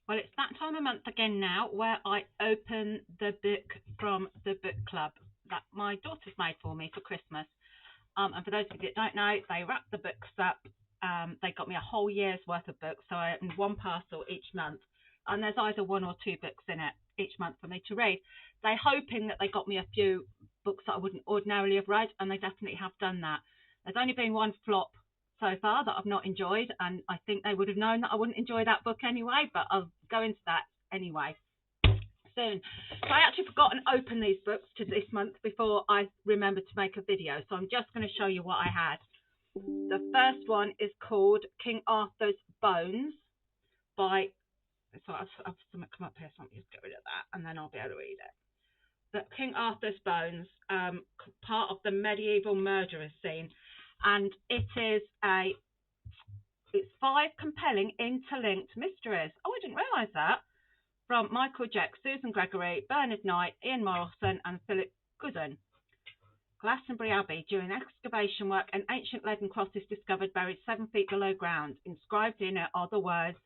Well, it's that time of month again now where I open the book from the book club that my daughter's made for me for Christmas. And for those of you that don't know, they wrap the books up. They got me a whole year's worth of books, so I open one parcel each month, and there's either one or two books in it each month for me to read. They're hoping that they got me a few books that I wouldn't ordinarily have read, and they definitely have done that. There's only been one flop so far that I've not enjoyed, and I think they would have known that I wouldn't enjoy that book anyway, but I'll go into that anyway soon. So I actually forgot and open these books to this month before I remembered to make a video. So I'm just going to show you what I had. The first one is called King Arthur's Bones by. So I've something come up here, so let me just get rid of that, and then I'll be able to read it. But King Arthur's Bones, part of the medieval murderers scene, and it's five compelling interlinked mysteries. Oh, I didn't realise that. From Michael Jeck, Susan Gregory, Bernard Knight, Ian Morrison, and Philip Gooden. Glastonbury Abbey. During excavation work, an ancient leaden cross is discovered buried 7 feet below ground. Inscribed in it are the words,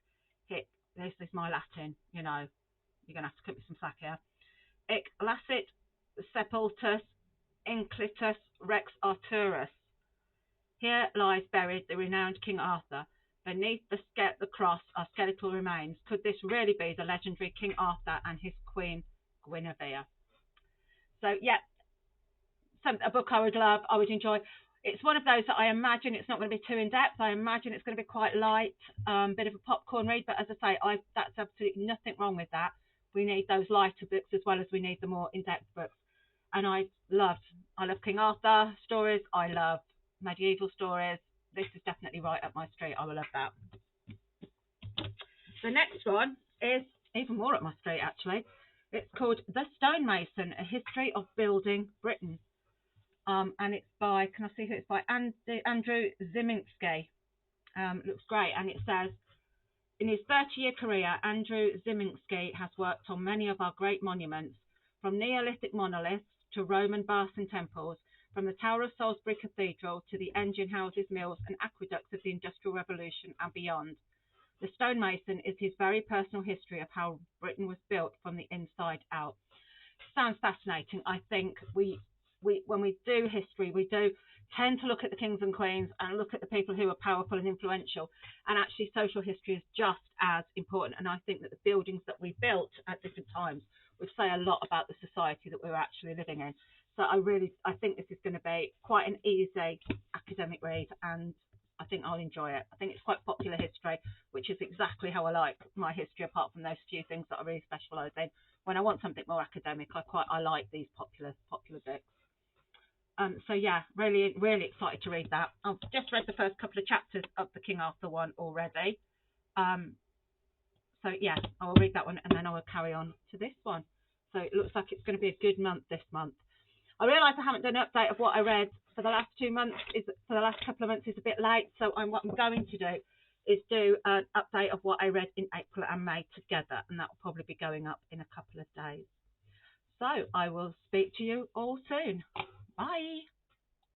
this is my Latin, you're going to have to cut me some slack here. Hic lacet sepultus inclitus rex Arturus. Here lies buried the renowned King Arthur. Beneath the cross are skeletal remains. Could this really be the legendary King Arthur and his queen Guinevere? So yeah, a book I would love, I would enjoy. It's one of those that I imagine it's not going to be too in depth. I imagine it's going to be quite light, bit of a popcorn read. But as I say, that's absolutely nothing wrong with that. We need those lighter books as well as we need the more in-depth books. And I love King Arthur stories. I love medieval stories. This is definitely right up my street. I will love that. The next one is even more up my street, actually. It's called The Stonemason, A History of Building Britain. And it's by, can I see who it's by? Andrew Ziminski. Looks great. And it says, in his 30-year career, Andrew Ziminski has worked on many of our great monuments, from Neolithic monoliths to Roman baths and temples, from the Tower of Salisbury Cathedral to the engine houses, mills, and aqueducts of the Industrial Revolution and beyond. The Stonemason is his very personal history of how Britain was built from the inside out. Sounds fascinating. I think when we do history, we do tend to look at the kings and queens and look at the people who are powerful and influential. And actually, social history is just as important. And I think that the buildings that we built at different times would say a lot about the society that we're actually living in. So I think this is going to be quite an easy academic read, and I think I'll enjoy it. I think it's quite popular history, which is exactly how I like my history, apart from those few things that I really specialise in. When I want something more academic, I like these popular books. So yeah, really, really excited to read that. I've just read the first couple of chapters of the King Arthur one already. So yeah, I will read that one and then I will carry on to this one. So it looks like it's going to be a good month this month. I realise I haven't done an update of what I read for the last 2 months. For the last couple of months is a bit late. So what I'm going to do is do an update of what I read in April and May together, and that will probably be going up in a couple of days. So I will speak to you all soon. Bye.